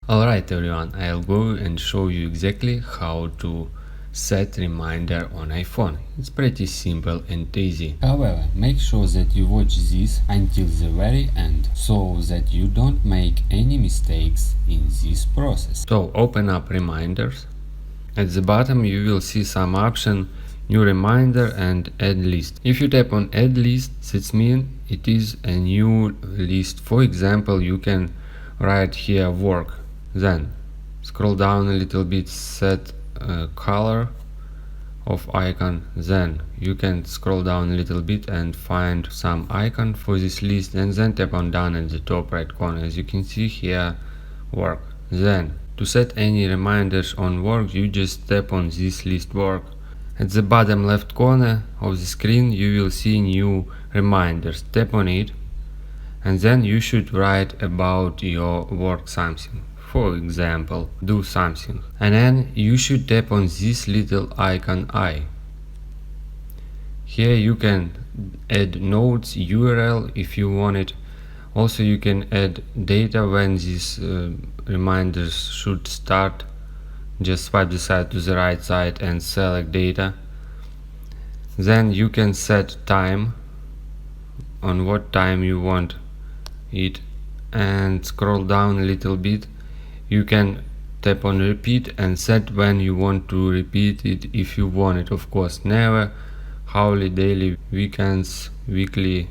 Alright everyone, I'll go and show you exactly how to set reminder on iPhone. It's pretty simple and easy. However, make sure that you watch this until the very end, so that you don't make any mistakes in this process. So open up reminders. At the bottom you will see some option, new reminder and add list. If you tap on add list, that means it is a new list. For example, you can write here work, then scroll down a little bit, set color of icon, then you can scroll down a little bit and find some icon for this list, and then tap on done at the top right corner. As you can see here, work. Then to set any reminders on work, you just tap on this list work. At the bottom left corner of the screen you will see new reminders. Tap on it and then you should write about your work something. For example, do something, and then you should tap on this little icon I. Here you can add notes, URL if you want it. Also you can add data when these reminders should start. Just swipe the side to the right side and select data. Then you can set time, on what time you want it, and scroll down a little bit. You can tap on repeat and set when you want to repeat it if you want it, of course. Never, hourly, daily, weekends, weekly,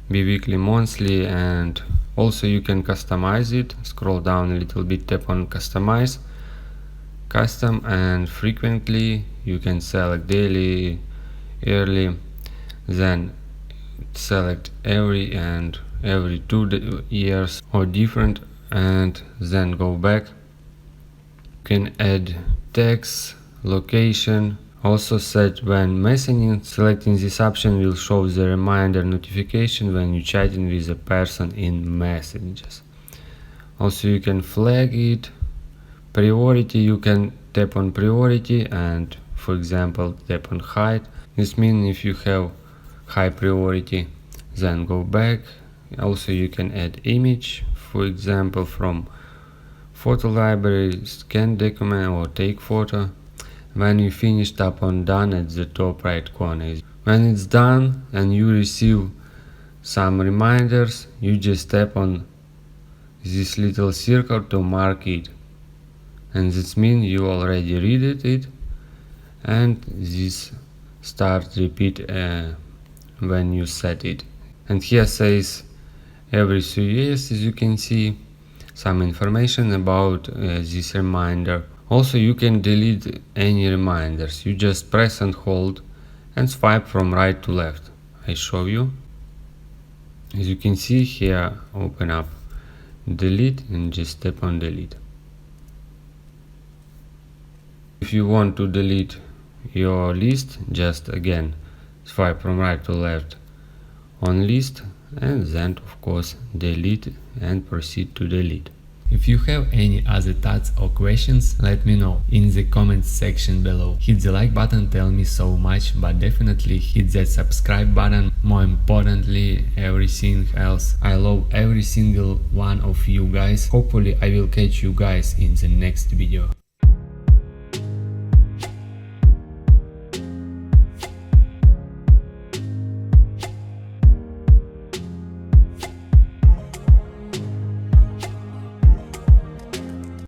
bi-weekly, monthly, and also you can customize it. Scroll down a little bit, tap on customize, custom, and frequently you can select daily, yearly, then select every and every 2 years or different, and then go back. You can add text, location, also set when messaging. Selecting this option will show the reminder notification when you chatting with a person in messages. Also you can flag it. Priority, you can tap on priority and, for example, tap on hide. This means if you have high priority, then go back. Also you can add image, for example, from photo library, scan document or take photo. When you finish, tap on done at the top right corner. When it's done and you receive some reminders, you just tap on this little circle to mark it, and this means you already read it, and this start repeat when you set it. And here says every 3 years, as you can see, some information about this reminder. Also you can delete any reminders. You just press and hold and swipe from right to left. I show you. As you can see here, open up delete and just tap on delete. If you want to delete your list, just again swipe from right to left on list, and then of course delete and proceed to delete. If you have any other thoughts or questions, let me know in the comments section below. Hit the like button, tell me so much, but definitely hit that subscribe button. More importantly, everything else. I love every single one of you guys. Hopefully I will catch you guys in the next video.